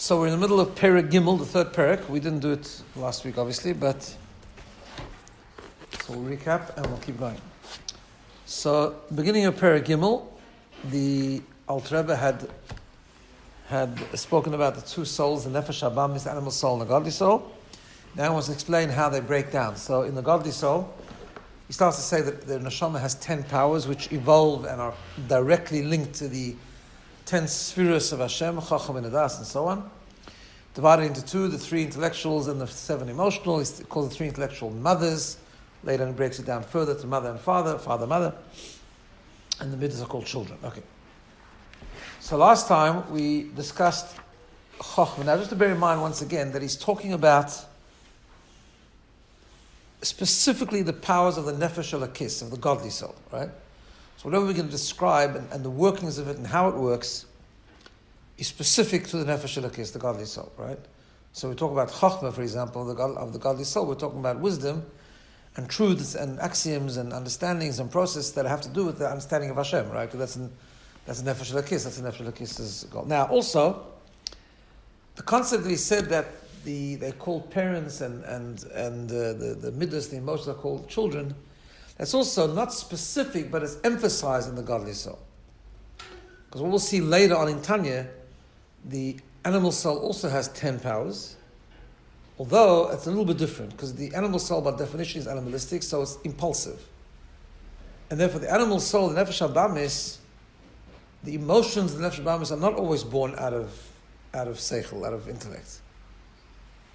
So we're in the middle of Perek Gimel, the third Perek. We didn't do it last week, obviously, but so we'll recap and we'll keep going. So, beginning of Perek Gimel, the Alter Rebbe had spoken about the two souls, the Nefesh Habamis, the animal soul, and the godly soul. Now he wants to explain how they break down. So, in the godly soul, he starts to say that the neshama has 10 powers which evolve and are directly linked to the 10 spheres of Hashem, Chacham and Adas, and so on. Divided into two, the 3 intellectuals and the 7 emotional. He calls the 3 intellectual mothers. Later he breaks it down further to mother and father, father, mother. And the middas are called children. Okay. So last time we discussed Chacham. Now just to bear in mind once again that he's talking about specifically the powers of the Nefesh Elokis, of the godly soul, right? So whatever we're going to describe and the workings of it and how it works is specific to the Nefesh Elokis, the godly soul, right? So we talk about Chachma, for example, of the godly soul. We're talking about wisdom and truths and axioms and understandings and processes that have to do with the understanding of Hashem, right? Because that's a Nefesh Elokis. That's a Nefesh Elokis' goal. Now, also, the concept that he said that they call parents and the middas, the emotions are called children. That's also not specific, but it's emphasized in the godly soul. Because what we'll see later on in Tanya, the animal soul also has 10 powers, although it's a little bit different, because the animal soul, by definition, is animalistic, so it's impulsive. And therefore, the animal soul, the Nefesh Habamis, the emotions of the Nefesh Habamis are not always born out of seichel, out of intellect.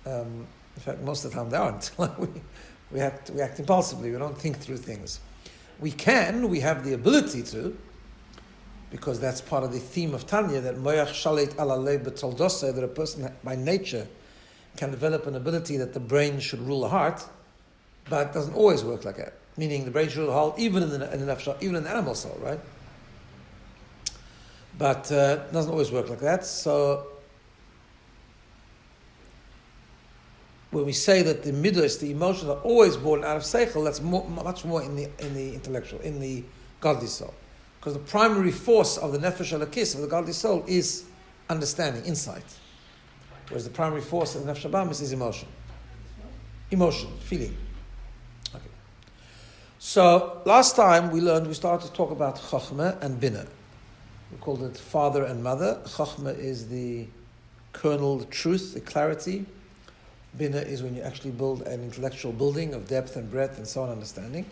In fact, most of the time they aren't. we act impulsively. We don't think through things. We have the ability to, because that's part of the theme of Tanya, that moyach shalit ala lev b'toldoseh, that a person by nature can develop an ability that the brain should rule the heart, but it doesn't always work like that. Meaning the brain should rule the heart, even in the animal soul, right? But it doesn't always work like that. So when we say that the middos, the emotions, are always born out of seichel, that's much more in the intellectual, in the godly soul. Because the primary force of the nefesh elokis, of the godly soul, is understanding, insight. Whereas the primary force of the nefesh habamis is emotion. Emotion, feeling. Okay. So last time we started to talk about chachma and BINA. We called it father and mother. Chachma is the kernel, the truth, the clarity. BINA is when you actually build an intellectual building of depth and breadth and so on, understanding.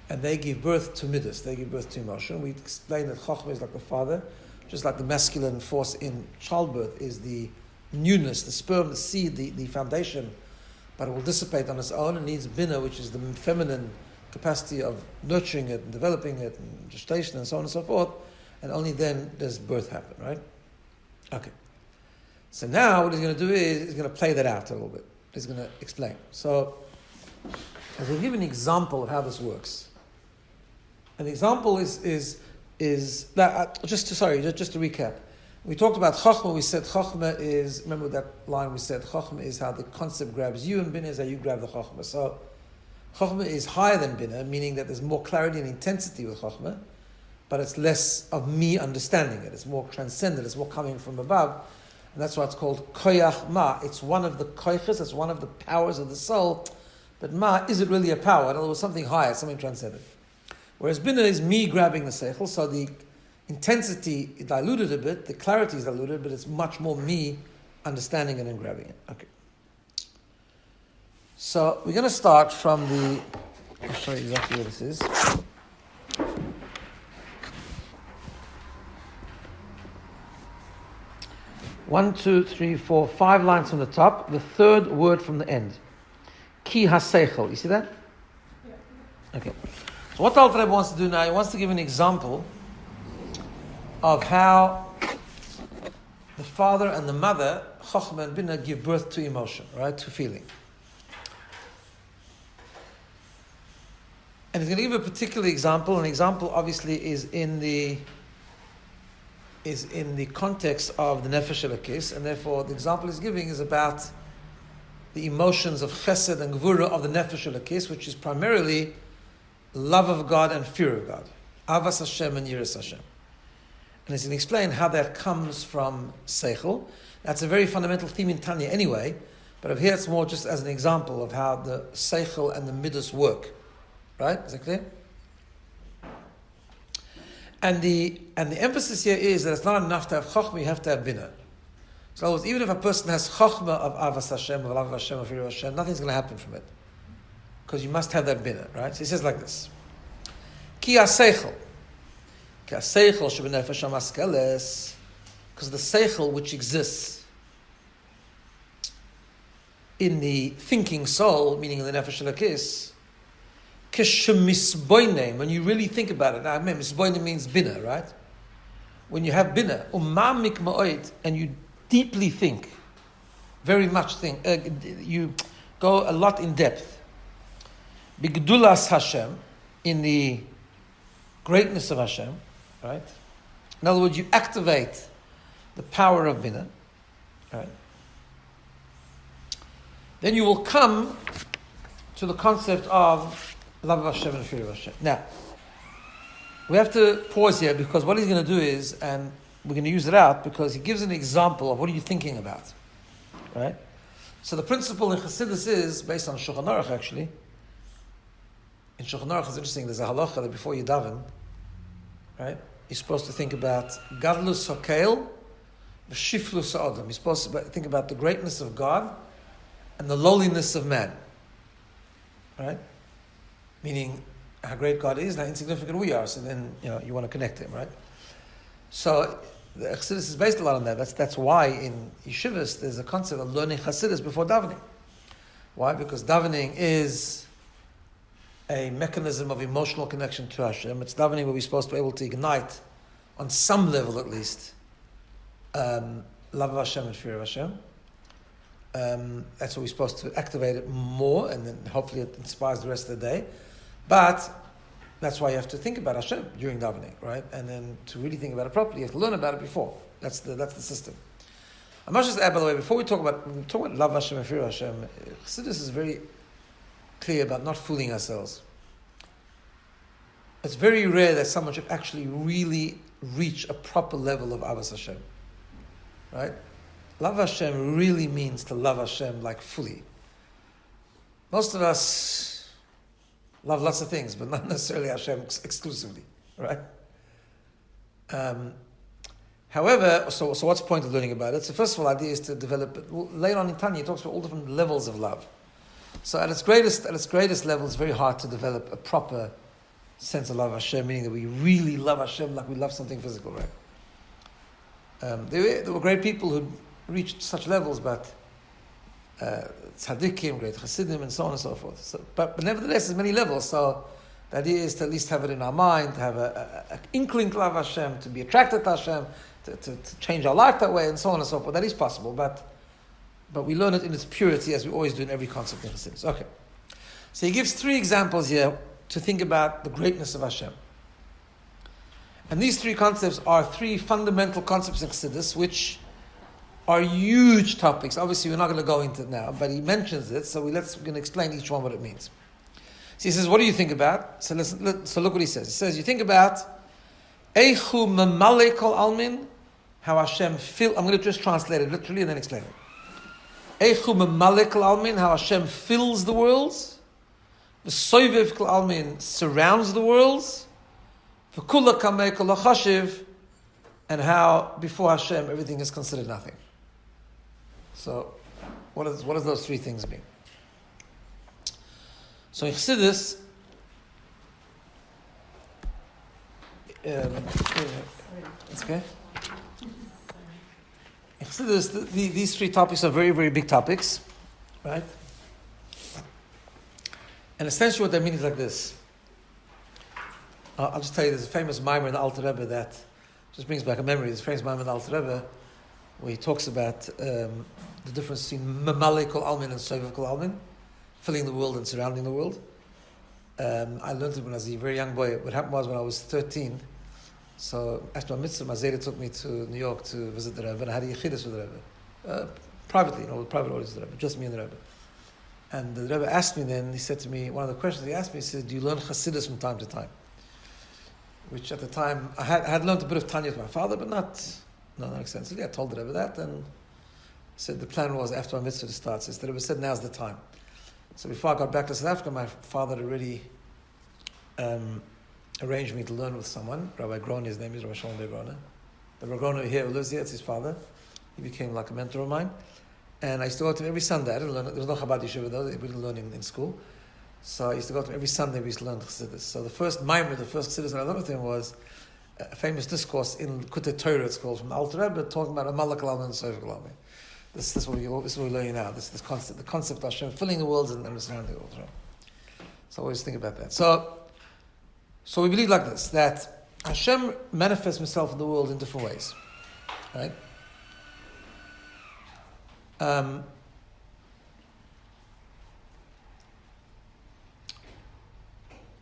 And they give birth to middas, they give birth to emotion. We explained that Chachma is like the father, just like the masculine force in childbirth is the newness, the sperm, the seed, the foundation, but it will dissipate on its own and needs BINA, which is the feminine capacity of nurturing it and developing it and gestation and so on and so forth, and only then does birth happen, right? Okay. So now what he's going to do is he's going to play that out a little bit. He's going to explain. So I'm going to give an example of how this works. And the example is that just to recap. We talked about Chachma. We said Chachma is, remember that line we said, Chachma is how the concept grabs you, and BINA is how you grab the Chachma. So Chachma is higher than BINA, meaning that there's more clarity and intensity with Chachma, but it's less of me understanding it. It's more transcendent. It's more coming from above. And that's why it's called koyach ma. It's one of the koyches, it's one of the powers of the soul. But ma, is it really a power? In other words, something higher, something transcendent. Whereas BINA is me grabbing the seichel, so the intensity is diluted a bit, the clarity is diluted, but it's much more me understanding it and grabbing it. Okay. So we're going to start from I'll show you exactly what this is. One, two, three, four, 5 lines from the top, the third word from the end. Ki ha-seichel. You see that? Yeah. Okay. So what the Alter Rebbe wants to do now, he wants to give an example of how the father and the mother, Chachma and BINA, give birth to emotion, right? To feeling. And he's going to give a particular example. An example obviously is in the context of the Nefesh Elokis, and therefore the example he's giving is about the emotions of Chesed and Gvura of the Nefesh Elokis, which is primarily love of God and fear of God. Avas Hashem and Yiras Hashem. And he's going to explain how that comes from Seichel. That's a very fundamental theme in Tanya anyway, but over here it's more just as an example of how the Seichel and the Midas work. Right? Is that clear? And the emphasis here is that it's not enough to have Chochmah, you have to have BINA. So in other words, even if a person has Chochmah of Avas Hashem, of Love Hashem, of Fear of Hashem, nothing's going to happen from it. Because you must have that BINA, right? So he says like this. Ki ha-seichel. Ki ha-seichel shebenefesh ha-maskeles. Because the seichel which exists in the thinking soul, meaning in the nefesh halakis, kishemisboinem, when you really think about it. Now, misboinem means bina, right? When you have bina, umamik ma'oid, and you deeply think, very much think, you go a lot in depth. Bigdulas Hashem, in the greatness of Hashem, right? In other words, you activate the power of bina, right? Then you will come to the concept of love of Hashem and fear of Hashem. Now, we have to pause here because what he's going to do is, and we're going to use it out because he gives an example of what are you thinking about, right? So the principle in Chassidus is based on Shulchan Aruch actually. In Shulchan Aruch it's interesting, there's a halacha that before you daven, right, you're supposed to think about Gadlus HaKel v'Shiflus HaAdam. You're supposed to think about the greatness of God and the lowliness of man, right? Meaning how great God is, how insignificant we are. So then, you want to connect Him, right? So the Chassidus is based a lot on that. That's why in yeshivas there's a concept of learning Chassidus before davening. Why? Because davening is a mechanism of emotional connection to Hashem. It's davening where we're supposed to be able to ignite, on some level at least, love of Hashem and fear of Hashem. That's what we're supposed to activate it more, and then hopefully it inspires the rest of the day. But that's why you have to think about Hashem during davening, right? And then to really think about it properly, you have to learn about it before. That's the system. I must just add, by the way, before when we talk about love of Hashem and fear of Hashem, Chassidus is very clear about not fooling ourselves. It's very rare that someone should actually really reach a proper level of Avas Hashem, right? Love Hashem really means to love Hashem like fully. Most of us love lots of things, but not necessarily Hashem exclusively, right? However, so what's the point of learning about it? So first of all, the idea is to develop it. Later on in Tanya, it talks about all different levels of love. So at its greatest level, it's very hard to develop a proper sense of love of Hashem, meaning that we really love Hashem like we love something physical, right? There were great people who reached such levels, but tzaddikim, great chassidim, and so on and so forth. So, but nevertheless, there's many levels. So the idea is to at least have it in our mind, to have an inkling to love Hashem, to be attracted to Hashem, to change our life that way, and so on and so forth. That is possible, but we learn it in its purity, as we always do in every concept in Chassidus. Okay. So he gives 3 examples here to think about the greatness of Hashem. And these 3 concepts are 3 fundamental concepts in Chassidus, which are huge topics. Obviously, we're not going to go into it now, but he mentions it, so we're going to explain each one what it means. So he says, what do you think about? So look what he says. He says, you think about Eichu Mamale Kol Almin, how Hashem fill. I'm going to just translate it literally and then explain it. Eichu Mamale Kol Almin, how Hashem fills the worlds. V'soiviv Kol Almin surrounds the worlds. V'kula Kamei Kol Chashiv, and how before Hashem everything is considered nothing. So, what does those 3 things mean? So in Chassidus, it's okay. In Chassidus, these 3 topics are very, very big topics, right? And essentially, what they mean is like this. I'll just tell you, there's a famous mimer in the Alter Rebbe that just brings back a memory. There's a famous mimer in the Alter Rebbe where he talks about the difference between Mamale Kol Almin and Soiviv Kol Almin, filling the world and surrounding the world. I learned it when I was a very young boy. What happened was when I was 13, so after my mitzvah, my Zayda took me to New York to visit the Rebbe, and I had a yechidus with the Rebbe, privately, with private audience with the Rebbe, just me and the Rebbe. And the Rebbe asked me then, he said to me, one of the questions he asked me, he said, do you learn Chassidus from time to time? which at the time, I had learned a bit of Tanya with my father, but not extensively. I told the Rebbe that, and said the plan was after my mitzvah to start. So the Rebbe said, now's the time. So before I got back to South Africa, my father had already arranged me to learn with someone. Rabbi Grona, his name is Rabbi Shalom Grona. The Rabbi Grona here who lives here, it's his father. He became like a mentor of mine. And I used to go to him every Sunday. I didn't learn, there was no Chabad Yeshiva though, we didn't learn in school. So I used to go to him every Sunday, we used to learn Chassidus. So the first Chassidus that I learned with him was a famous discourse in Kutei Torah, it's called, from the Alter Rebbe, talking about a Malak Lalman and Sofer Lalman. This is what we're learning now. This concept, the concept of Hashem filling the worlds and surrounding the worlds. Right? So I always think about that. So we believe like this, that Hashem manifests Himself in the world in different ways, right? That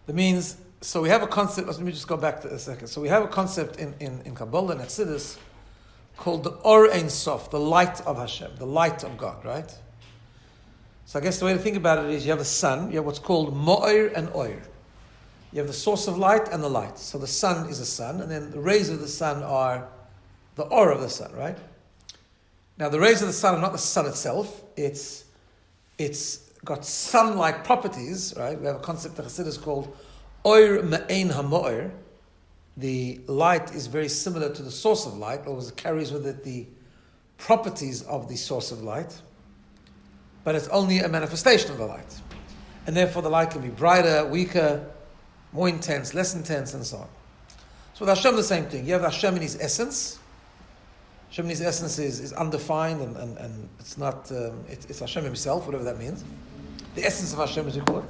means, so we have a concept. Let me just go back to a second. So we have a concept in Kabbalah and Chassidus called the Or Ein Sof, the light of Hashem, the light of God, right? So I guess the way to think about it is you have a sun, you have what's called Mo'ir and Oir. You have the source of light and the light. So the sun is a sun, and then the rays of the sun are the Or of the sun, right? Now the rays of the sun are not the sun itself, it's got sun-like properties, right? We have a concept that Chassidus called Oir Me'ein HaMo'ir. The light is very similar to the source of light, or it carries with it the properties of the source of light, but it's only a manifestation of the light. And therefore the light can be brighter, weaker, more intense, less intense, and so on. So with Hashem, the same thing. You have Hashem in His essence. Hashem in His essence is undefined, and it's not, it's Hashem Himself, whatever that means. The essence of Hashem, as we call it.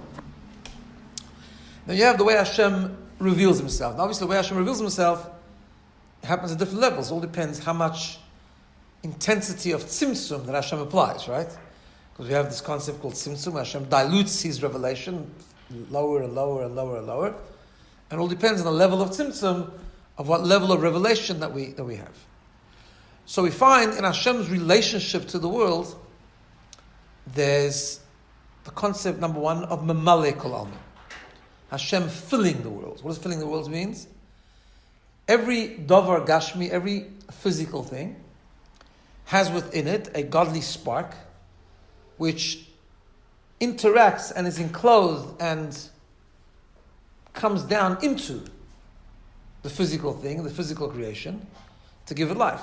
Then you have the way Hashem reveals Himself. Now, obviously, the way Hashem reveals Himself happens at different levels. It all depends how much intensity of tzimtzum that Hashem applies, right? Because we have this concept called tzimtzum. Hashem dilutes His revelation lower and lower and lower and lower. And it all depends on the level of tzimtzum, of what level of revelation that we have. So we find in Hashem's relationship to the world, there's the concept, number one, of Memale Kol Almin. Hashem filling the world. What does filling the world means? Every davar gashmi, every physical thing, has within it a godly spark, which interacts and is enclosed and comes down into the physical thing, the physical creation, to give it life.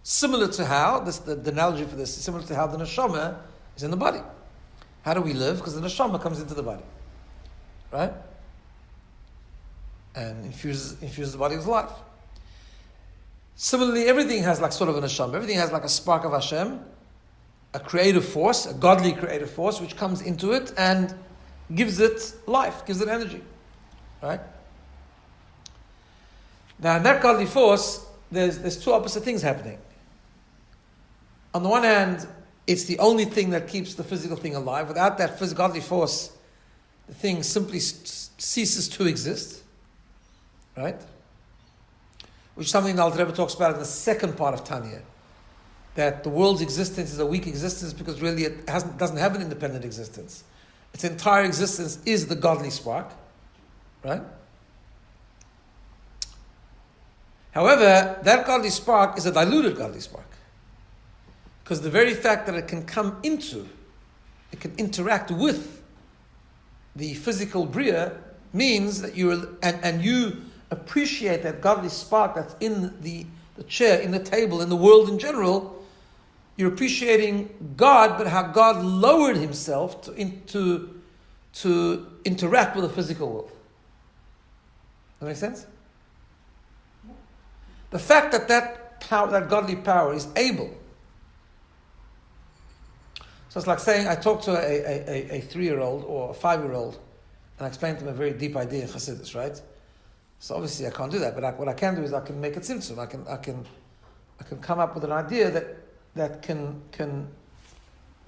Similar to how, the analogy for this is similar to how the neshama is in the body. How do we live? Because the neshama comes into the body. Right? And infuses the body with life. Similarly, everything has like sort of a neshama. Everything has like a spark of Hashem, a creative force, a godly creative force, which comes into it and gives it life, gives it energy. Right? Now, in that godly force, there's two opposite things happening. On the one hand, it's the only thing that keeps the physical thing alive. Without that godly force, the thing simply ceases to exist. Right? Which is something the Alter Rebbe talks about in the second part of Tanya. That the world's existence is a weak existence because really it doesn't have an independent existence. Its entire existence is the godly spark. Right? However, that godly spark is a diluted godly spark. Because the very fact that it can come into, it can interact with the physical bria means that you appreciate that godly spark that's in the chair, in the table, in the world in general. You're appreciating God, but how God lowered Himself to interact with the physical world. Does that make sense? The fact that power, that godly power, is able. So it's like saying I talk to a 3-year-old or a 5-year-old, and I explain to them a very deep idea in Chassidus, right? So obviously I can't do that, but what I can do is I can make it tzimtzum. I can come up with an idea that can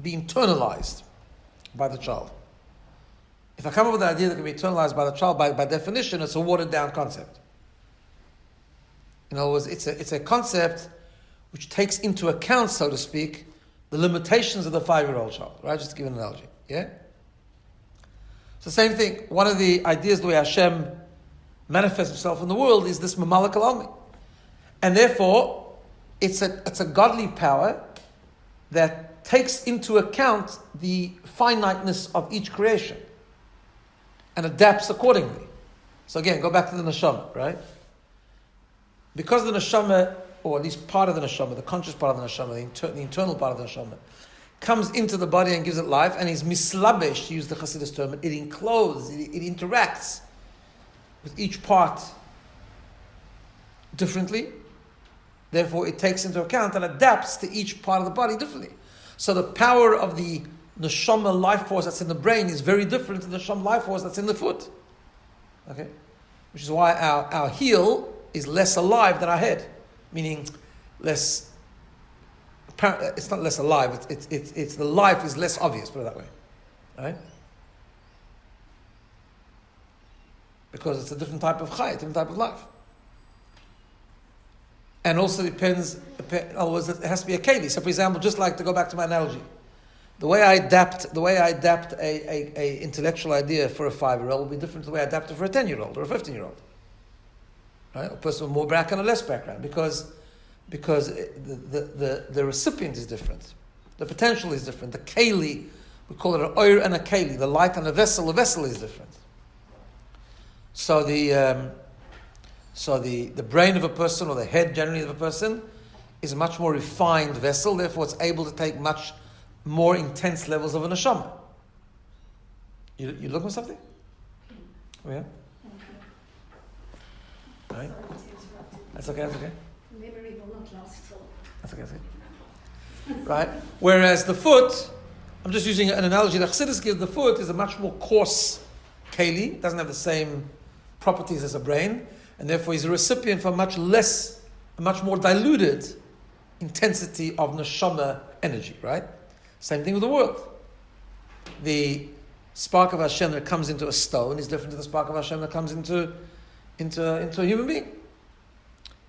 be internalized by the child. If I come up with an idea that can be internalized by the child, by definition, it's a watered down concept. In other words, it's a concept which takes into account, so to speak, the limitations of the 5-year-old child, right? Just to give an analogy, yeah? So same thing, one of the ideas the way Hashem manifests himself in the world is this Mamalak al-Almin. And therefore, it's a godly power that takes into account the finiteness of each creation and adapts accordingly. So again, go back to the neshama, right? Because the neshama, or at least part of the neshama, the conscious part of the neshama, the internal part of the neshama, comes into the body and gives it life, and is mislabesh, to use the Hasidus term, it encloses, it interacts with each part differently. Therefore, it takes into account and adapts to each part of the body differently. So the power of the neshama life force that's in the brain is very different from the neshama life force that's in the foot. Okay? Which is why our heel is less alive than our head. Meaning, less, it's not less alive, it's the life is less obvious, put it that way. Right? Because it's a different type of chai, a different type of life. And also depends, in other words, it has to be a keli. So for example, just like to go back to my analogy, the way I adapt a intellectual idea for a 5-year-old will be different to the way I adapt it for a 10-year-old or a 15-year-old. Right? A person with more background or less background, because the recipient is different. The potential is different. The keli, we call it an oir and a keli, the light and the vessel is different. So the brain of a person, or the head generally of a person, is a much more refined vessel, therefore it's able to take much more intense levels of a neshama. You looking for something? Oh yeah? Right? That's okay. Memory will not last so long. That's okay. Right? Whereas the foot, I'm just using an analogy that Chassidus gives, the foot is a much more coarse keli, doesn't have the same properties as a brain, and therefore he's a recipient for a much more diluted intensity of neshama energy, right? Same thing with the world. The spark of Hashem that comes into a stone is different to the spark of Hashem that comes into a human being.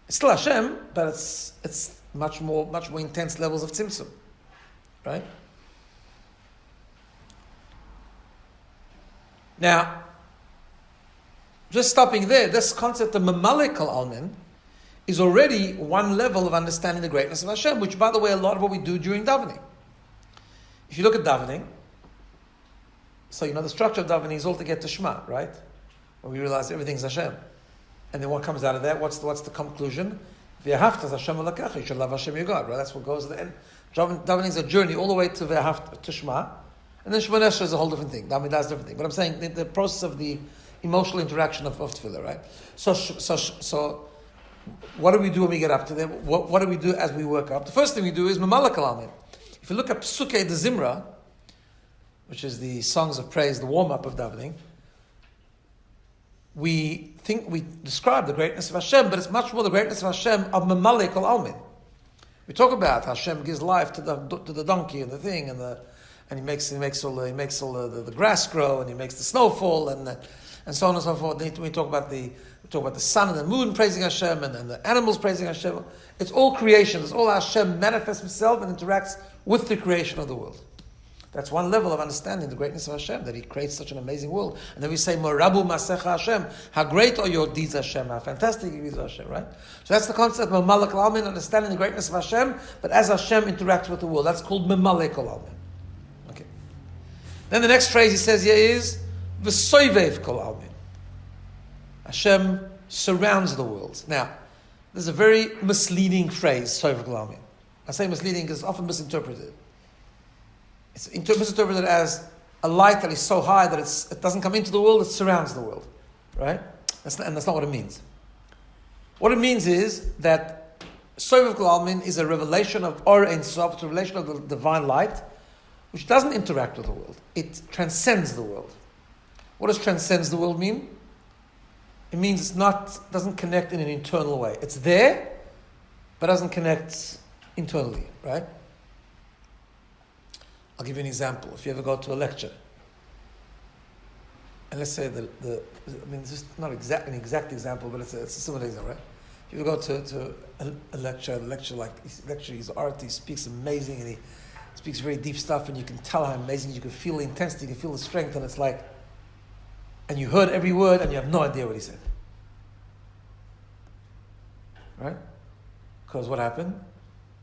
It's still Hashem, but it's much more intense levels of tzimtzum, right? Now, just stopping there, this concept of Mamalik al-Almin is already one level of understanding the greatness of Hashem, which, by the way, a lot of what we do during davening. If you look at davening, so the structure of davening is all to get to Shema, right? Where we realize everything's Hashem. And then what comes out of that? What's the conclusion? V'ahavta Hashem elakacha, you should love Hashem your God, right? That's what goes at the end. Davening is a journey all the way to V'ahavta, to Shema. And then Shema Nesher is a whole different thing. Davening is a different thing. But I'm saying the process of the emotional interaction of tefillah, right? So what do we do when we get up to there? What do we do as we work up? The first thing we do is Mamalak al-Almin. If you look at Psukei de Zimra, which is the songs of praise, the warm-up of davening, we think we describe the greatness of Hashem, but it's much more the greatness of Hashem of Mamalek al-Almin. We talk about Hashem gives life to the donkey and the thing, and he makes all the grass grow, and he makes the snow fall, and so on and so forth. We talk about the sun and the moon praising Hashem, and the animals praising Hashem. It's all creation. It's all Hashem manifests himself and interacts with the creation of the world. That's one level of understanding the greatness of Hashem, that he creates such an amazing world. And then we say, Morabu Masecha Hashem, how great are your deeds, Hashem, how fantastic your deeds, Hashem, right? So that's the concept of Mamalek al-Almin, understanding the greatness of Hashem, but as Hashem interacts with the world. That's called Mamalek al-Almin. Okay. Then the next phrase he says here is, V'soivev kol almin. Hashem surrounds the world. Now, there's a very misleading phrase, Soivev kol almin. I say misleading because it's often misinterpreted. It's misinterpreted as a light that is so high that it doesn't come into the world, it surrounds the world. Right? That's not what it means. What it means is that Sovev Kol Almin is a revelation of Or Ein Sof, it's a revelation of the divine light, which doesn't interact with the world. It transcends the world. What does transcends the world mean? It means doesn't connect in an internal way. It's there, but doesn't connect internally, right? I'll give you an example. If you ever go to a lecture, and let's say this is not an exact example, but it's a similar example, right? If you go to a lecture, he's art, he speaks amazing, and he speaks very deep stuff, and you can tell how amazing, you can feel the intensity, you can feel the strength, and it's like, and you heard every word, and you have no idea what he said. right? Because what happened?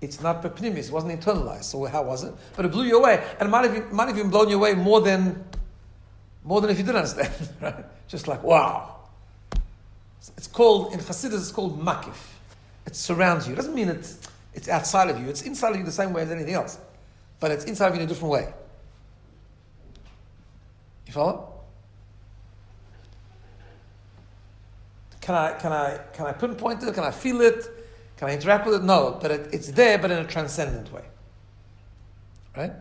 It's not pepinimis, it wasn't internalized. So how was it? But it blew you away, and it might have even blown you away more than if you didn't understand, right? Just like, wow. It's called, in Hasidus, it's called makif. It surrounds you. It doesn't mean it's outside of you. It's inside of you the same way as anything else. But it's inside of you in a different way. You follow? Can I pinpoint it? Can I feel it? Can I interact with it? No, but it's there, but in a transcendent way. Right?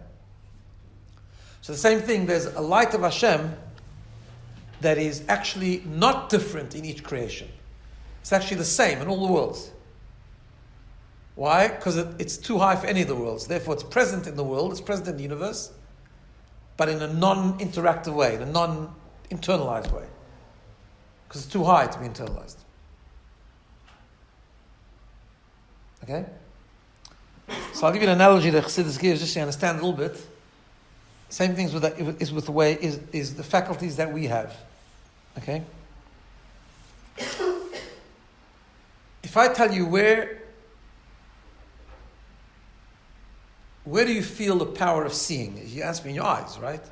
So the same thing, there's a light of Hashem that is actually not different in each creation. It's actually the same in all the worlds. Why? Because it's too high for any of the worlds. Therefore, it's present in the world, it's present in the universe, but in a non-interactive way, in a non-internalized way. Because it's too high to be internalized. Okay? So I'll give you an analogy that Chassidus gives, just so you understand a little bit. Same things with that is with the way is the faculties that we have. Okay? If I tell you where do you feel the power of seeing? You ask me in your eyes, right?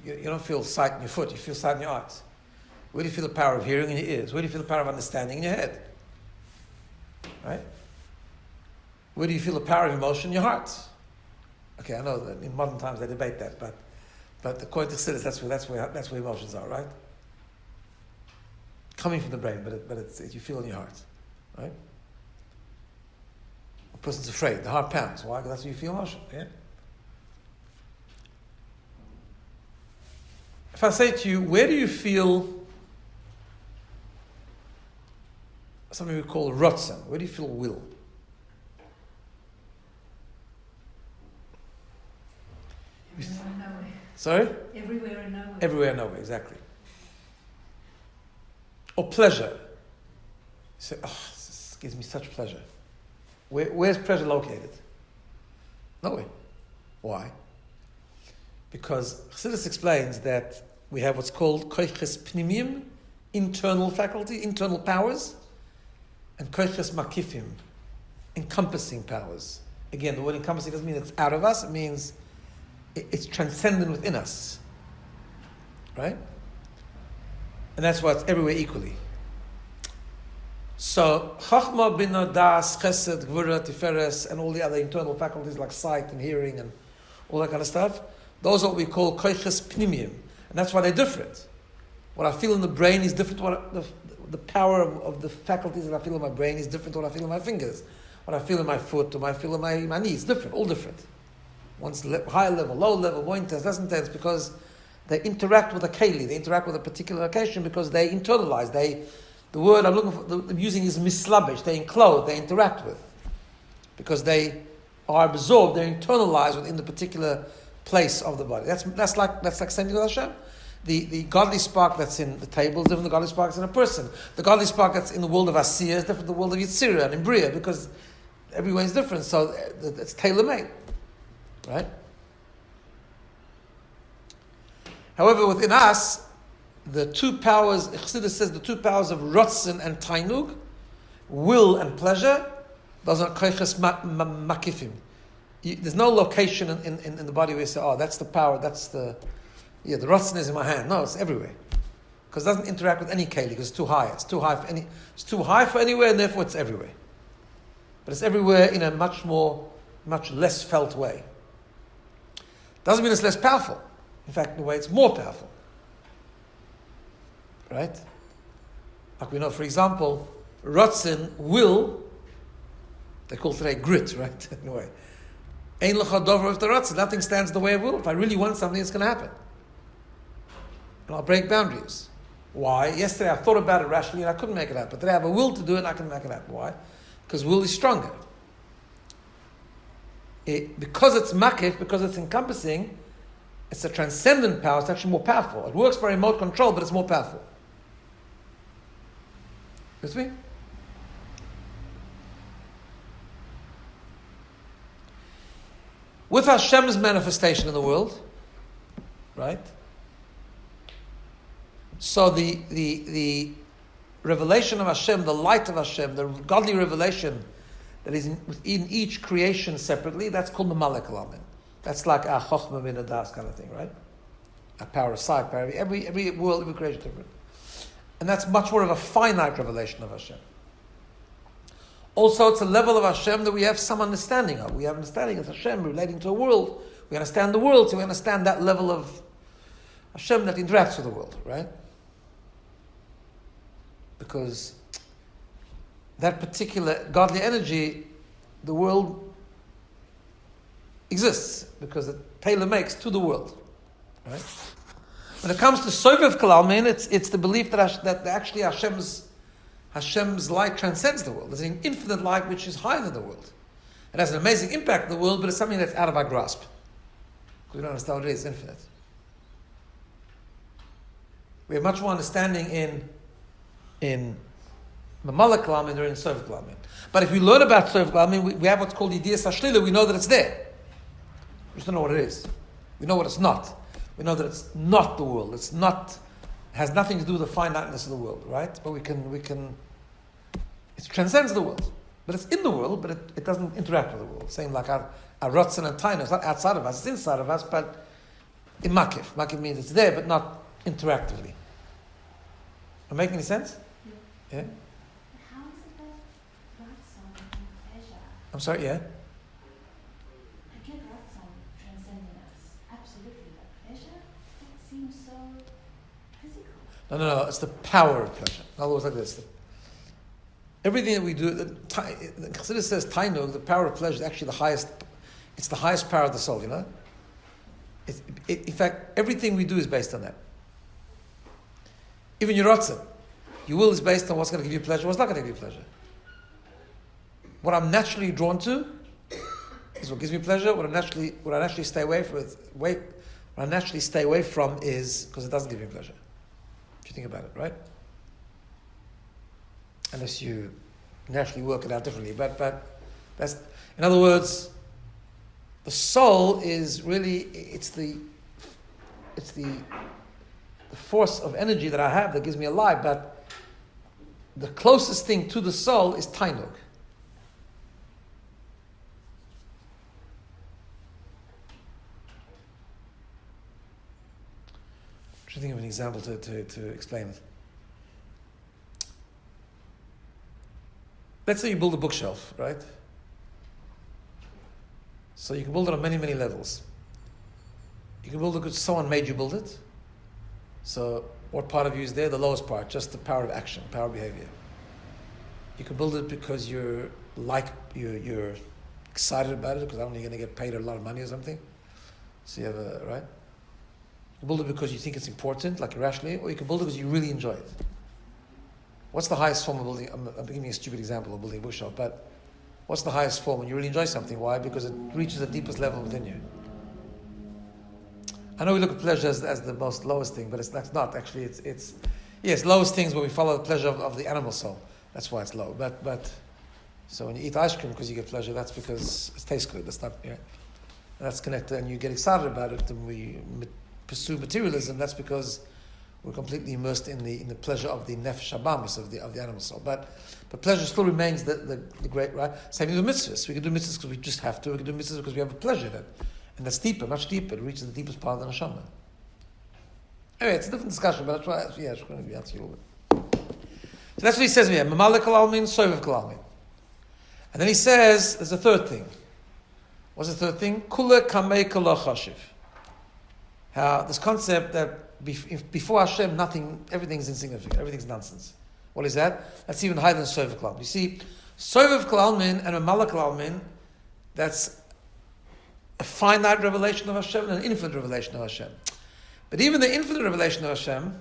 You don't feel sight in your foot, you feel sight in your eyes. Where do you feel the power of hearing in your ears? Where do you feel the power of understanding in your head? Right? Where do you feel the power of emotion in your heart? Okay, I know that in modern times they debate that, but according to Chassidus, that's where emotions are, right? Coming from the brain, but it's you feel in your heart, right? A person's afraid, the heart pounds. Why? Because that's where you feel emotion. Yeah. If I say to you, where do you feel something we call rotzen? Where do you feel will? Everywhere and nowhere. Sorry? Everywhere and nowhere. Everywhere and nowhere, exactly. Or pleasure. You say, oh, this gives me such pleasure. Where's pleasure located? Nowhere. Why? Because Chassidus explains that we have what's called koiches pnimim, internal faculty, internal powers, and koiches makifim, encompassing powers. Again, the word encompassing doesn't mean it's out of us, it means it's transcendent within us. Right? And that's why it's everywhere equally. So, Chachma, Bina, Das, Chesed, Gvura, Tiferes, and all the other internal faculties like sight and hearing and all that kind of stuff, those are what we call koiches pnimiyim. And that's why they're different. What I feel in the brain is different to what the power of the faculties that I feel in my brain is different to what I feel in my fingers. What I feel in my foot or what I feel in my knees, different, all different. One's high level, low level, more intense, less intense, because they interact with a keli, they interact with a particular location because they internalize. The word I'm using is mislabish. They enclose, they interact with, because they are absorbed, they're internalized within the particular place of the body. That's like same thing with Hashem. The godly spark that's in the table is different from the godly spark that's in a person. The godly spark that's in the world of Asiyah is different from the world of Yitzirah and in Bria, because everywhere is different. So it's tailor-made. Right? However, within us, the two powers, Chassidus says the two powers of Rotzen and Tainug, will and pleasure, those are koiches makifim. There's no location in the body where you say, oh, that's the power, the Rotzen is in my hand. No, it's everywhere. Because it doesn't interact with any keli, because it's too high. It's too high for anywhere, and therefore it's everywhere. But it's everywhere in a much less felt way. Doesn't mean it's less powerful. In fact, in a way, it's more powerful. Right? Like we know, for example, Rotzen, will, they call today grit, right? In a way. Ein lecha dover of the Rotzen, nothing stands in the way of will. If I really want something, it's going to happen. And I'll break boundaries. Why? Yesterday I thought about it rationally and I couldn't make it happen. But today I have a will to do it and I can make it happen. Why? Because will is stronger. Because it's makif, because it's encompassing, it's a transcendent power, it's actually more powerful. It works by remote control, but it's more powerful. With me? With Hashem's manifestation in the world, right? So the revelation of Hashem, the light of Hashem, the godly revelation that is within each creation separately, that's called the Malek Alamin. That's like our Chochmah Bin Das kind of thing, right? A power of sight, power of every world, every creation is different. And that's much more of a finite revelation of Hashem. Also, it's a level of Hashem that we have some understanding of. We have understanding of Hashem relating to a world. We understand the world, so we understand that level of Hashem that interacts with the world, right? Because that particular godly energy, the world exists because it tailor makes to the world, right? When it comes to Sovev Kalalmin, it's the belief that actually Hashem's light transcends the world. There's an infinite light which is higher than the world. It has an amazing impact on the world, but it's something that's out of our grasp. Because we don't understand what it is, infinite. We have much more understanding in Mamala Kalamin or in Sovev Kalamin. But if we learn about Sovev Kalamin, we have what's called Yidiyas Hashlila. We know that it's there. We just don't know what it is. We know what it's not. We know that it's not the world. It's not, has nothing to do with the finiteness of the world, right? But we can, it transcends the world. But it's in the world, but it doesn't interact with the world. Same like our Ratzon and Tanya. It's not outside of us, it's inside of us, but in Makif. Makif means it's there, but not interactively. Am I making any sense? Yeah? How is it that Ratzon and pleasure? I'm sorry, yeah? I get Ratzon transcending us, absolutely, but pleasure, it seems so physical. No. It's the power of pleasure. In other words, like this. Everything that we do, the Chassidus says, Tainug, the power of pleasure is actually the highest, it's the highest power of the soul, you know? In fact, everything we do is based on that. Even your Ratzon. Your will is based on what's going to give you pleasure, what's not going to give you pleasure. What I'm naturally drawn to is what gives me pleasure. What I naturally stay away from is because it doesn't give me pleasure. If you think about it, right? Unless you naturally work it out differently. But that's, in other words, the soul is really, it's the force of energy that I have that gives me a life, but the closest thing to the soul is Tainug. I'm trying to think of an example to explain it. Let's say you build a bookshelf, right? So you can build it on many, many levels. You can build it because someone made you build it. So what part of you is there? The lowest part, just the power of action, power of behavior. You can build it because you're excited about it, because I don't know, you're going to get paid a lot of money or something. So you have right? You can build it because you think it's important, like irrationally, or you can build it because you really enjoy it. What's the highest form of building? I'm giving you a stupid example of building a bookshelf, but what's the highest form when you really enjoy something? Why? Because it reaches the deepest level within you. I know we look at pleasure as the most lowest thing, but that's not actually. It's lowest things when we follow the pleasure of the animal soul. That's why it's low. But so when you eat ice cream because you get pleasure, that's because it tastes good. That's not, yeah. And that's connected, and you get excited about it. And we pursue materialism. That's because we're completely immersed in the pleasure of the nefesh habamis of the animal soul. But pleasure still remains the great, right? Same thing with mitzvahs. We can do mitzvahs because we just have to. We can do mitzvahs because we have a pleasure in it. And that's deeper, much deeper. It reaches the deepest part of the neshama. Anyway, it's a different discussion, but that's why, I'm going to answer you a little bit. So that's what he says here. Mamalik kalalmin, sovev kalalmin. And then he says, there's a third thing. What's the third thing? Kula kamei kala chashiv. How this concept that before Hashem, everything's insignificant, everything's nonsense. What is that? That's even higher than sovev kalalmin. You see, sovev kalalmin and mamalik kalalmin, that's a finite revelation of Hashem and an infinite revelation of Hashem. But even the infinite revelation of Hashem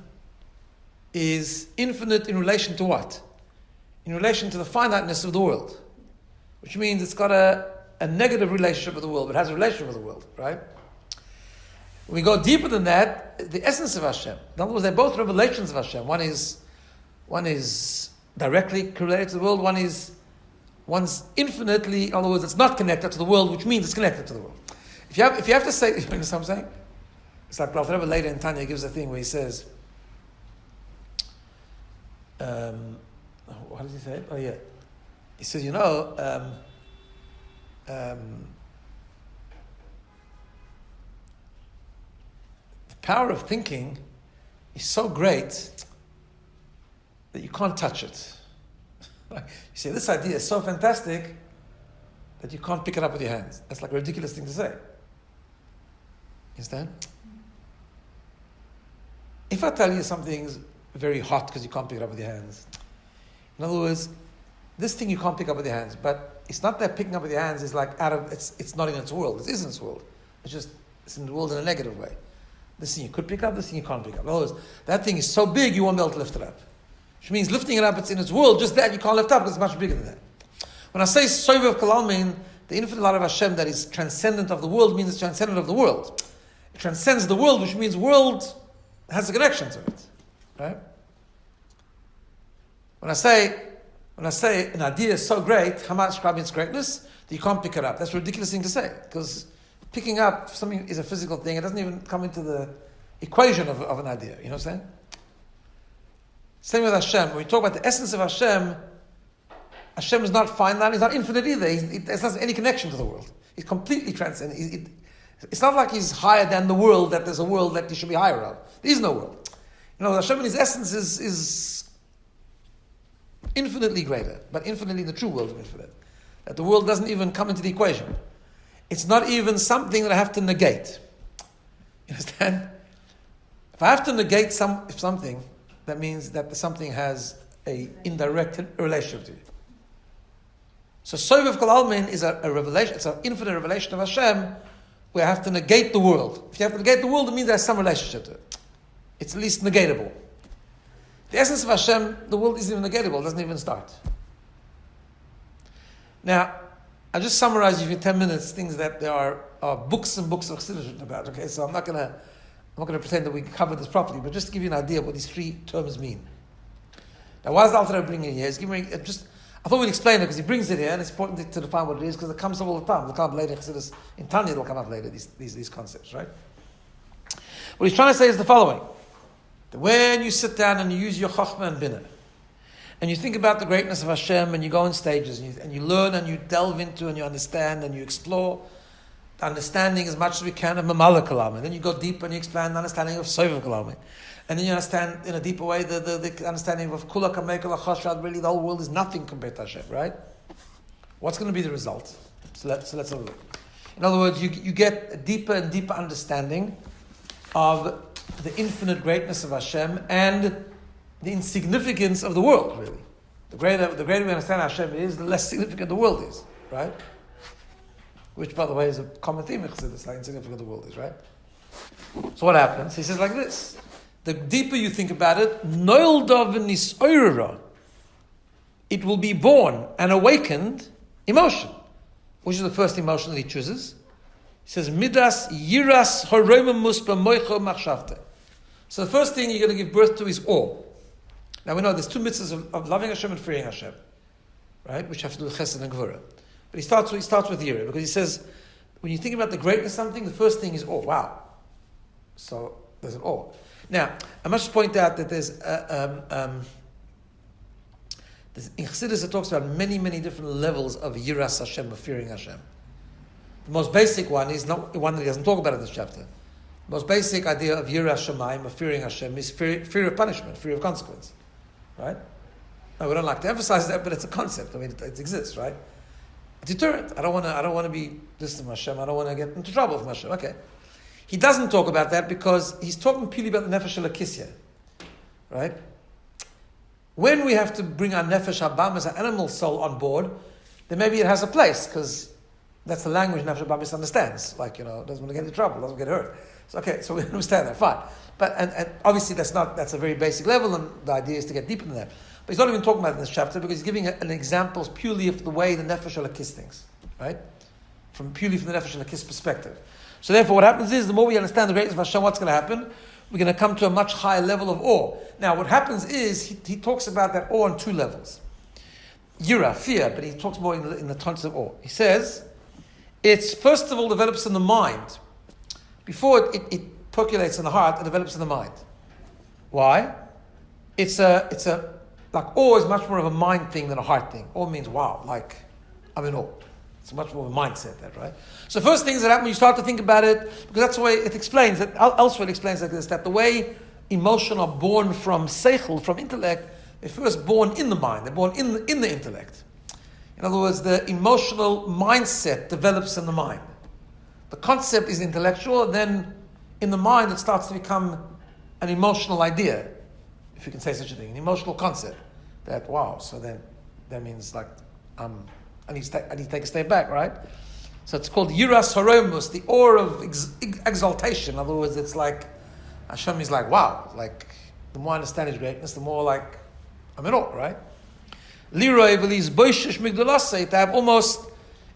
is infinite in relation to what? In relation to the finiteness of the world. Which means it's got a negative relationship with the world, but it has a relationship with the world, right? When we go deeper than that, the essence of Hashem. In other words, they're both revelations of Hashem. One is directly related to the world, one's infinitely, in other words, it's not connected to the world, which means it's connected to the world. If you have to say, you know what I'm saying? It's like Rabbi later in Tanya gives a thing where he says, what does he say? Oh yeah, he says, the power of thinking is so great that you can't touch it. You say, this idea is so fantastic that you can't pick it up with your hands. That's like a ridiculous thing to say. You understand? If I tell you something's very hot because you can't pick it up with your hands, in other words, this thing you can't pick up with your hands, but it's not that picking up with your hands is like it's not in its world. It is in its world. It's in the world in a negative way. This thing you could pick up, this thing you can't pick up. In other words, that thing is so big you won't be able to lift it up. Which means lifting it up, it's in its world, just that you can't lift up because it's much bigger than that. When I say Sovev Kalalmin, the infinite light of Hashem that is transcendent of the world means it's transcendent of the world. It transcends the world, which means world has a connection to it. Right? When I say an idea is so great, how much describing its greatness, that you can't pick it up. That's a ridiculous thing to say. Because picking up something is a physical thing, it doesn't even come into the equation of an idea. You know what I'm saying? Same with Hashem. When we talk about the essence of Hashem, Hashem is not finite, he's not infinite either. There's not any connection to the world. He's completely transcendent. It's not like he's higher than the world, that there's a world that he should be higher of. There is no world. Hashem in his essence is infinitely greater, but infinitely the true world is infinite. That the world doesn't even come into the equation. It's not even something that I have to negate. You understand? If I have to negate something, that means that something has a indirect relationship to you. So Sovev Kol Almin is a revelation, it's an infinite revelation of Hashem, where I have to negate the world. If you have to negate the world, it means there's some relationship to it. It's at least negatable. The essence of Hashem, the world isn't even negatable, it doesn't even start. Now, I'll just summarize you in 10 minutes things that there are books and books of Chassidus written about. Okay, so I'm not going to pretend that we covered this properly, but just to give you an idea of what these three terms mean. Now, why is the Alter Rebbe bringing it here? I thought we'd explain it because he brings it here, and it's important to define what it is because it comes up all the time. It'll come up later in Chassidus. In Tanya, it'll come up later, these concepts, right? What he's trying to say is the following. That when you sit down and you use your Chochmah and BINA, and you think about the greatness of Hashem, and you go in stages, and you learn, and you delve into, and you understand, and you explore the understanding as much as we can of Mamala Kalam, and then you go deeper and you expand the understanding of Sovev Kalam, and then you understand in a deeper way the understanding of Kula Kamekala Chashad. Really, the whole world is nothing compared to Hashem, right? What's going to be the result? So let's have a look. In other words, you get a deeper and deeper understanding of the infinite greatness of Hashem and the insignificance of the world, really. The greater we understand Hashem is, the less significant the world is, right? Which, by the way, is a common theme in Chassidus, how insignificant the world is, right? So what happens? He says like this. The deeper you think about it, noilda v'nisoyrera, it will be born and awakened emotion. Which is the first emotion that he chooses? He says, midas yiras horomemus b'moicho machshavte. So the first thing you're going to give birth to is awe. Now we know there's two mitzvahs of loving Hashem and fearing Hashem, right? Which have to do with chesed and gvura. But he starts with yirah because he says, when you think about the greatness of something, the first thing is awe. Wow. So there's an awe. Now, I must point out that there's in Chassidus it talks about many, many different levels of yiras Hashem, of fearing Hashem. The most basic one is not one that he doesn't talk about in this chapter. The most basic idea of yiras Shamayim, of fearing Hashem, is fear of punishment, fear of consequence. Right? Now, we don't like to emphasize that, but it's a concept. I mean, it exists, right? A deterrent. I don't want to be distant from Hashem. I don't want to get into trouble from Hashem. Okay. He doesn't talk about that because he's talking purely about the nefesh halakisya, right? When we have to bring our nefesh habam as an animal soul on board, then maybe it has a place because that's the language nefesh habam understands. Like, doesn't want to get into trouble, doesn't get hurt. So okay, so we understand that, fine. But and obviously that's a very basic level, and the idea is to get deeper than that. But he's not even talking about it in this chapter because he's giving an example purely of the way the nefesh halakis thinks, right? Purely from the nefesh halakis perspective. So therefore what happens is, the more we understand the greatness of Hashem, what's going to happen? We're going to come to a much higher level of awe. Now what happens is, he talks about that awe on two levels. Yira, fear, but he talks more in the terms of awe. He says, it's first of all develops in the mind. Before it percolates in the heart, it develops in the mind. Why? It's a like awe is much more of a mind thing than a heart thing. Awe means wow, like I'm in awe. It's much more of a mindset, that, right? So first things that happen when you start to think about it, because that's the way it explains it. Elsewhere it explains like this, that the way emotion are born from seichel, from intellect, they're first born in the mind. They're born in the intellect. In other words, the emotional mindset develops in the mind. The concept is intellectual, and then in the mind it starts to become an emotional idea, if you can say such a thing, an emotional concept. That, wow, so then that means like, I need to take a step back, right? So it's called Yiras Haromus, the awe of exaltation. In other words, it's like, Hashem is like, wow, like, the more I understand His greatness, the more like, I'm in awe, right? Leroy Velis Boishish Migdalase, to have almost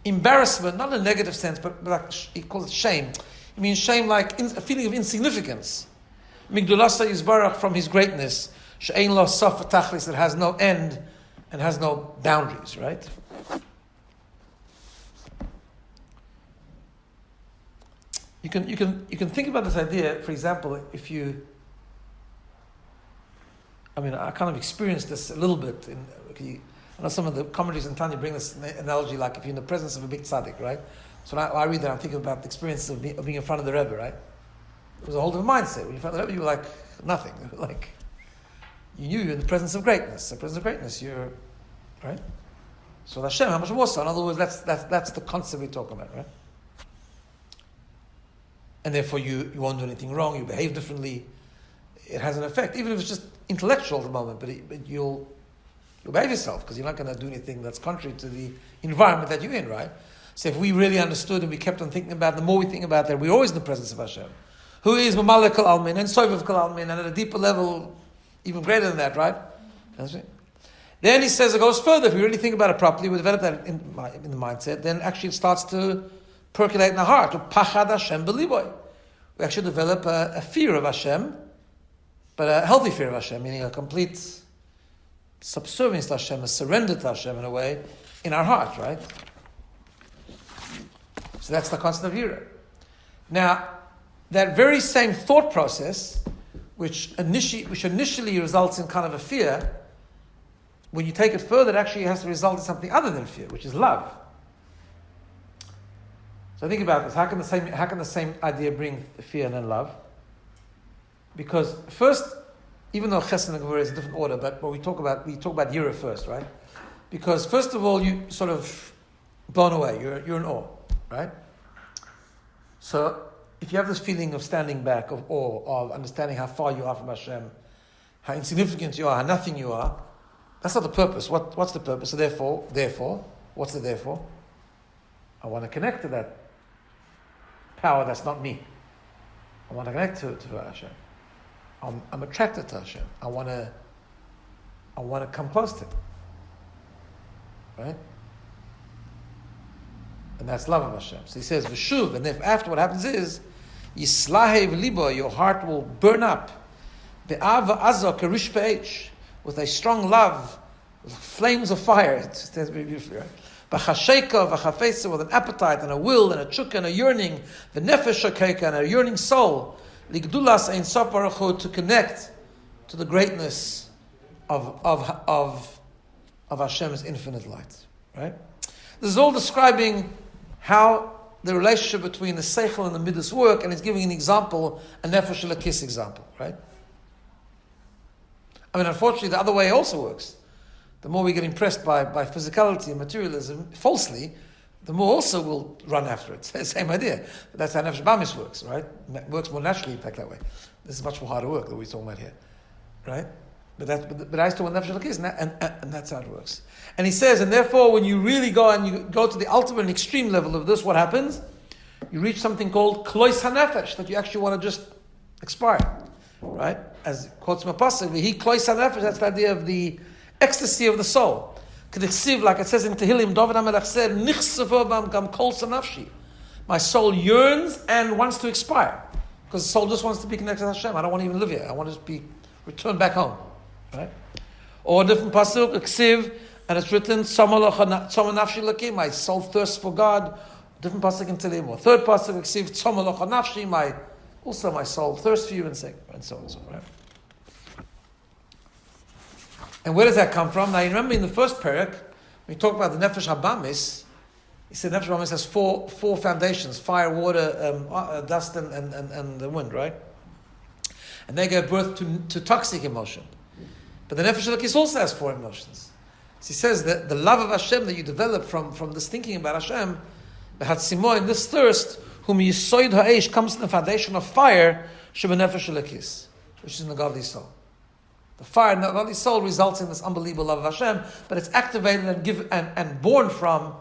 embarrassment, not in a negative sense, but like, he calls it shame. It means shame like a feeling of insignificance. Migdalase is barach from His greatness. She'ein lo sof tachlis, that has no end and has no boundaries, right? You can think about this idea, for example, if you, I kind of experienced this a little bit. I know some of the commentaries in Tanya bring this analogy, like if you're in the presence of a big tzaddik, right? So when I read that, I'm thinking about the experience of being in front of the Rebbe, right? It was a whole different mindset. When you're in front of the Rebbe, you were like nothing. Like, you knew you're in the presence of greatness. The presence of greatness, you're, right? So Hashem, how much more so? In other words, that's the concept we're talking about, right? And therefore you won't do anything wrong, you behave differently. It has an effect, even if it's just intellectual at the moment, but you'll behave yourself, because you're not going to do anything that's contrary to the environment that you're in, right? So if we really understood and we kept on thinking about it, the more we think about that, we're always in the presence of Hashem, who is Mamalik Kol Almin and Soivav Kol Almin, and at a deeper level, even greater than that, right? That's right. Then he says it goes further. If we really think about it properly, we develop that in the mindset, then actually it starts to percolate in the heart. Pachad Hashem b'liboy. We actually develop a fear of Hashem, but a healthy fear of Hashem, meaning a complete subservience to Hashem, a surrender to Hashem in a way, in our heart, right? So that's the concept of Yira. Now, that very same thought process, which initially results in kind of a fear, when you take it further, it actually has to result in something other than fear, which is love. So think about this. How can the same idea bring fear and then love? Because first, even though Chesed and Gevurah is a different order, but we talk about Yira first, right? Because first of all, you sort of blown away. You're in awe, right? So if you have this feeling of standing back, of awe, of understanding how far you are from Hashem, how insignificant you are, how nothing you are, that's not the purpose. What's the purpose? So therefore, what's the therefore? I want to connect to that power that's not me. I want to connect to Hashem. I'm attracted to Hashem. I want to come close to Him. Right? And that's love of Hashem. So he says, V'shuv, and if after what happens is, Yislahe v'libo, your heart will burn up. Be'ava azok kerish pe'ech, with a strong love, with flames of fire. It says very beautifully, right? B'chasheka v'chafesa, with an appetite and a will and a chukka and a yearning, the nefesh hakeka, and a yearning soul, ligdulas ein sof baruch hu, to connect to the greatness of Hashem's infinite light. Right? This is all describing how the relationship between the seichel and the midas work, and he's giving an example, a nefesh lakis example, right? Unfortunately, the other way also works. The more we get impressed by physicality and materialism, falsely, the more also we'll run after it. Same idea. But that's how nefesh bamis works, right? It works more naturally, in fact, that way. This is much more harder work that we're talking about here, right? But I still want nefesh lakis, and that's how it works. And he says, and therefore, when you really go and you go to the ultimate and extreme level of this, what happens? You reach something called klois hanefesh, that you actually want to just expire, right? As quotes Mapasik, he klois hanefesh. That's the idea of the ecstasy of the soul. Like it says in Tehillim, David HaMelech said, "Nichsavo bam gam kol sanafshi." My soul yearns and wants to expire, because the soul just wants to be connected to Hashem. I don't want to even live here. I want to just be returned back home, right? Or a different pasuk, Ksiv, and it's written, "Tzoma nafshi laki," my soul thirsts for God. Different pasuk in Tehillim. Or third pasuk, Ksiv, "Tzoma nafshi," my soul thirsts for you, and so on and so on, right? And where does that come from? Now you remember in the first parak, when we talked about the Nefesh Habamis, he said Nefesh Habamis has four foundations: fire, water, dust, and the wind, right? And they give birth to toxic emotion. But the Nefesh Elokis also has four emotions. So he says that the love of Hashem that you develop from this thinking about Hashem, in this thirst, whom Yisoid Ha'esh comes from the foundation of fire, Nefesh Elokis, which is in the godly soul. The fire in the godly soul results in this unbelievable love of Hashem, but it's activated and born from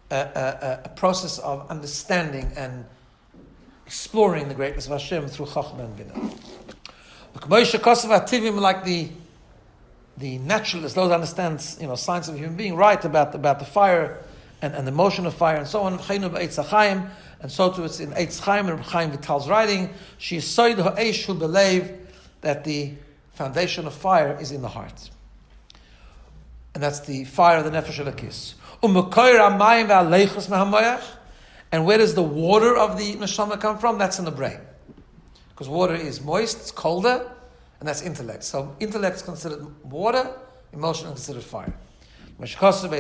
a process of understanding and exploring the greatness of Hashem through Chachma and BINA. Like the naturalists, those who understand science of human being, write about the fire and the motion of fire and so on. And so too it's in Eitz Chaim and Chaim Vital's writing. She is soid ha'esh who believe that the foundation of fire is in the heart. And that's the fire of the Nefesh Elokis. And where does the water of the neshama come from? That's in the brain. Because water is moist, it's colder, and that's intellect. So intellect is considered water, emotion is considered fire. That's the idea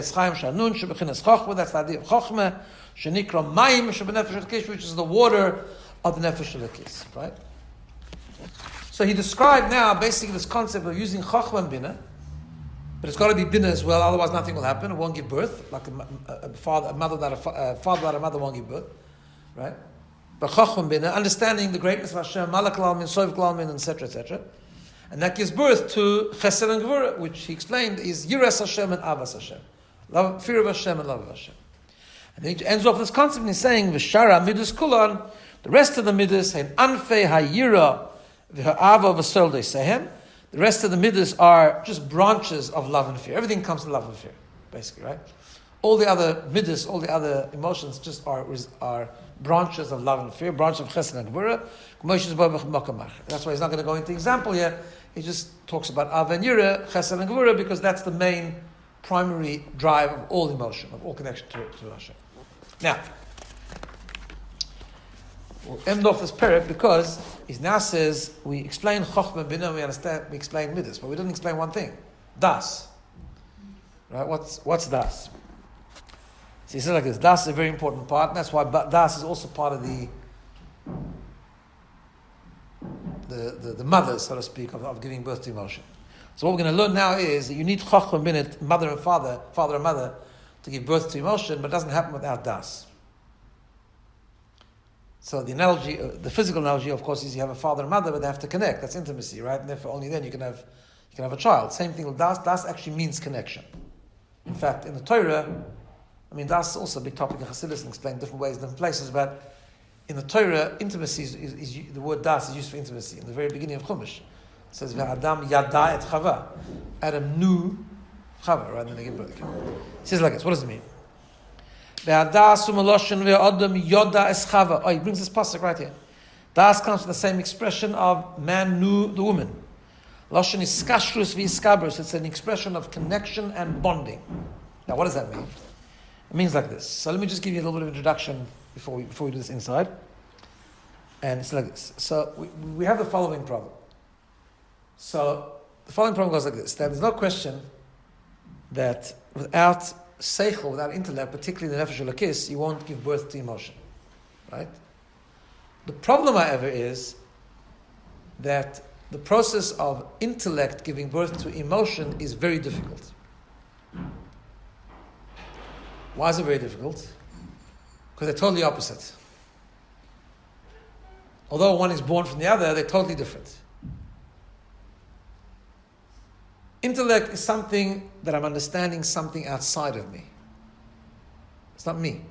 of Chochmah, which is the water of the Nefesh Elokis, right? So he described now basically this concept of using Chochmah and BINA, but it's got to be BINA as well, otherwise nothing will happen. It won't give birth, like a father without a mother won't give birth, right? But Chochmah and BINA, understanding the greatness of Hashem, Malak Lalmin, Soif Lalmin, etc., etc., and that gives birth to Chesed and Gevurah, which he explained is Yiras Hashem and Avas Hashem, fear of Hashem and love of Hashem. And then he ends off this concept and he's saying V'shara Midas Kulan, the rest of the Midas, and Anfei Hayira V'ha'ava V'sol Sehem. The rest of the midas are just branches of love and fear. Everything comes from love and fear, basically, right? All the other midas, all the other emotions just are branches of love and fear, branches of chesed and gevurah. That's why he's not going to go into example here. He just talks about av and yira, chesed and gevurah, because that's the main primary drive of all emotion, of all connection to Hashem. Now, we'll end off this parak because he now says we explain Chochmah Bina, we explain Midas, but we didn't explain one thing: Das. Right? What's Das? So he says like this: Das is a very important part, and that's why Das is also part of the mother, so to speak, of giving birth to emotion. So what we're going to learn now is that you need Chochmah Bina, mother and father and mother, to give birth to emotion, but it doesn't happen without Das. So the analogy, the physical analogy, of course, is you have a father and mother, but they have to connect. That's intimacy, right? And therefore, only then you can have a child. Same thing with Das. Das actually means connection. In fact, in the Torah, Das is also a big topic in Chassidus and explained different ways, different places. But in the Torah, intimacy is the word Das is used for intimacy. In the very beginning of Chumash, it says Adam yada et Chava. Adam knew Chava, right? And then they give birth. It says like this. What does it mean? He brings this pasuk right here. Das comes from the same expression of man knew the woman. Lashon is kashrus v'yiskabrus. It's an expression of connection and bonding. Now, what does that mean? It means like this. So let me just give you a little bit of introduction before we do this inside. And it's like this. So we have the following problem. So the following problem goes like this: that there's no question that without seichel, without intellect, particularly the Nefesh Elokis, you won't give birth to emotion. Right? The problem, however, is that the process of intellect giving birth to emotion is very difficult. Why is it very difficult? Because they're totally opposite. Although one is born from the other, they're totally different. Intellect is something that I'm understanding something outside of me. It's not me.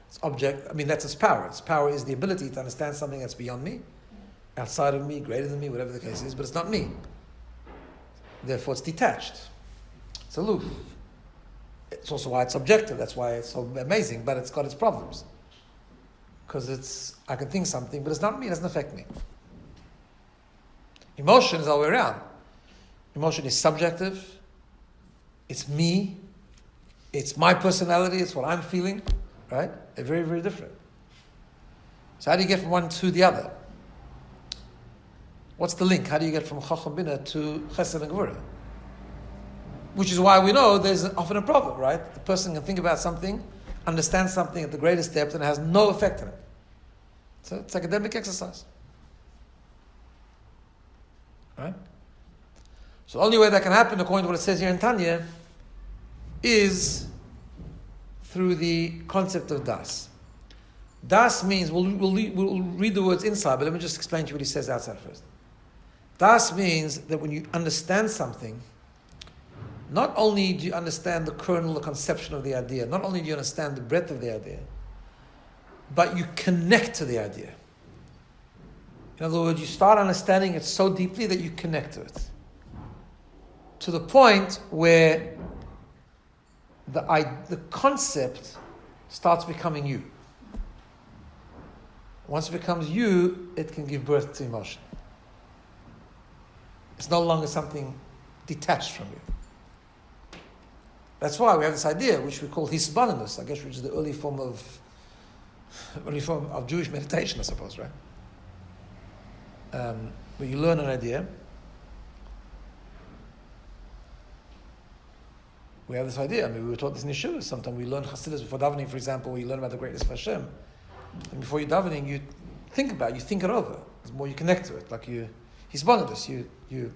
It's object. That's its power. Its power is the ability to understand something that's beyond me, outside of me, greater than me, whatever the case is, but it's not me. Therefore, it's detached. It's aloof. It's also why it's subjective. That's why it's so amazing, but it's got its problems. Because I can think something, but it's not me, it doesn't affect me. Emotion is all the way around. Emotion is subjective. It's me. It's my personality. It's what I'm feeling. Right? They're very, very different. So how do you get from one to the other? What's the link? How do you get from Chacham Bina to Chesed and Gvura? Which is why we know there's often a problem, right? The person can think about something, understand something at the greatest depth, and it has no effect on it. So it's academic exercise. Right? So the only way that can happen, according to what it says here in Tanya, is through the concept of das. Das means, we'll read the words inside, but let me just explain to you what he says outside first. Das means that when you understand something, not only do you understand the kernel, the conception of the idea, not only do you understand the breadth of the idea, but you connect to the idea. In other words, you start understanding it so deeply that you connect to it. To the point where the concept starts becoming you. Once it becomes you, it can give birth to emotion. It's no longer something detached from you. That's why we have this idea, which we call hisbonenus, I guess, which is the early form of Jewish meditation, I suppose, right? Where you learn an idea. We have this idea. I mean, we were taught this in Yeshua. Sometimes we learn Hasidus before davening, for example, where you learn about the greatness of Hashem. And before you're davening, you think about it, you think it over. The more you connect to it, like hisbonenus, you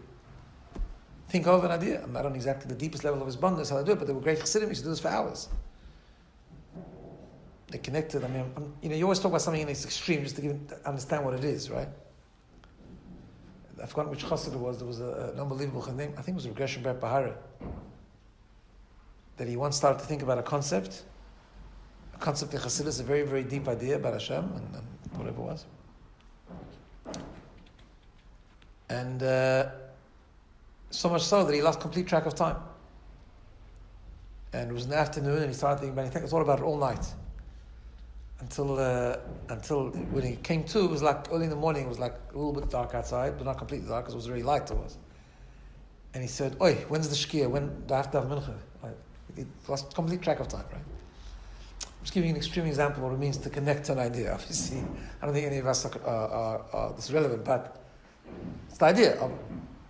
think of an idea. I don't know exactly the deepest level of hisbonenus, how they do it, but there were great Chassidim who used to do this for hours. They connected. I mean, you always talk about something in its extreme just to understand what it is, right? I forgot which chassid it was. There was an unbelievable name. I think it was Regression Ber Bahara. That he once started to think about a concept. A concept in Chassidus, a very, very deep idea about Hashem and whatever it was. And so much so that he lost complete track of time. And it was in the afternoon, and he started thinking about it. He thought about it all night. Until when he came to, it was like early in the morning. It was like a little bit dark outside, but not completely dark because it was very light. It was. And he said, "Oi, when's the shkia? When do I have to have mincha?" He lost complete track of time. Right? I'm just giving you an extreme example of what it means to connect to an idea. Obviously, I don't think any of us are this relevant, but it's the idea of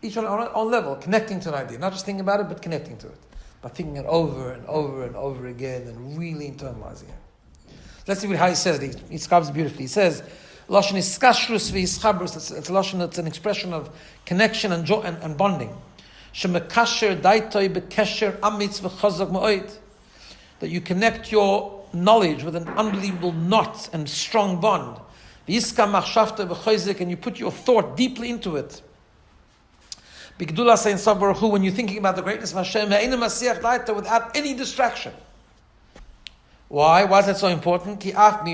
each on our own level connecting to an idea, not just thinking about it, but connecting to it, by thinking it over and over and over again and really internalizing it. Let's see how he says it. He describes it beautifully. He says, "Lashon is kashrus v'yischabrus." It's lashon. It's an expression of connection and bonding. Shemekasher daitoi bekesher amitz v'chazak ma'oid. That you connect your knowledge with an unbelievable knot and strong bond. V'yiska machshavta v'chayzik, and you put your thought deeply into it. B'gdula sein sav baruch hu, when you're thinking about the greatness of Hashem, ha'inu masiach daita, without any distraction. Why? Why is that so important? Because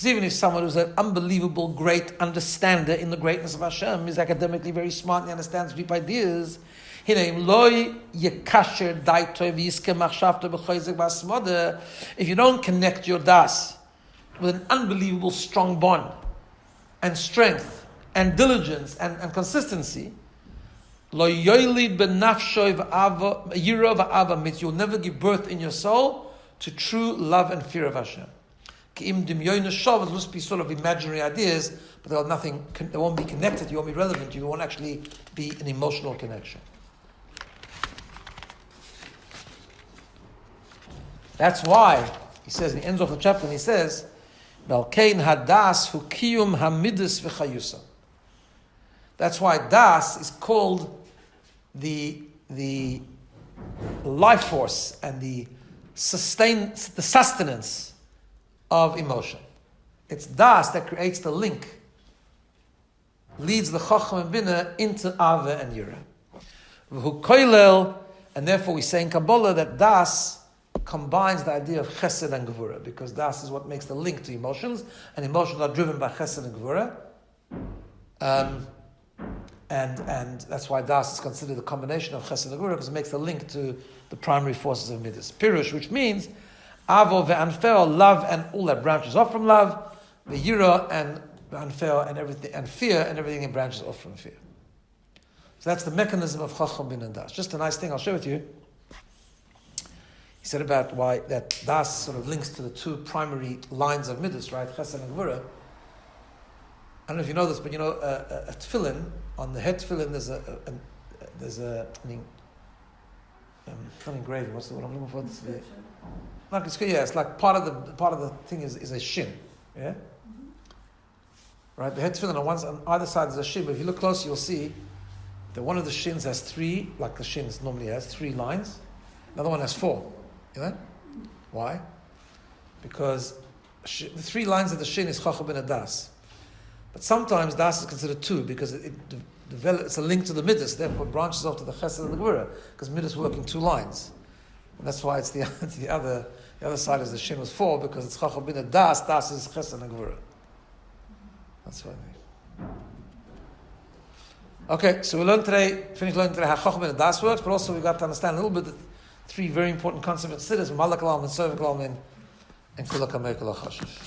even if someone who's an unbelievable, great understander in the greatness of Hashem is academically very smart and understands deep ideas, if you don't connect your das with an unbelievable strong bond and strength and diligence and consistency, you'll never give birth in your soul to true love and fear of Hashem. Will just be sort of imaginary ideas, but they won't be connected, you won't be relevant, you won't actually be an emotional connection. That's why, he says, he ends off the chapter and he says, that's why das is called the life force and the sustenance of emotion. It's das that creates the link, leads the Chacham and Bina into Ava and Yira. And therefore we say in Kabbalah that das combines the idea of Chesed and Gevura, because das is what makes the link to emotions, and emotions are driven by Chesed and Gevura. And that's why das is considered a combination of Chesed and Gevura, because it makes the link to the primary forces of Midas. Pirush, which means Avo ve'anfeo, love and all that branches off from love, ve'yira and ve'anfeo and everything, and fear and everything that branches off from fear. So that's the mechanism of Chacham bin and Das. Just a nice thing I'll share with you. He said about why that Das sort of links to the two primary lines of Midas, right? Chesed and Gevura. I don't know if you know this, but you know, a tefillin, on the head tefillin, there's not engraving. What's the word I'm looking for? It's like part of the thing is a shin, yeah. Right, the head tefillin on either side is a shin, but if you look closely, you'll see that one of the shins has three, like the shins normally has, 3 lines. Another one has 4. You know? Why? Because the 3 lines of the shin is chacham ben das. But sometimes das is considered 2 because it develops, it's a link to the midas, therefore it branches off to the chesed and the gevura, because midas work in 2 lines. And that's why it's the other side is the shin was 4, because it's chacham ben das is chesed and gevura. That's why. Okay, so we finished learning today how chacham ben das works, but also we got to understand a little bit the 3 very important concepts of siddhis: malak al and cervical and kulak amer kula chashish.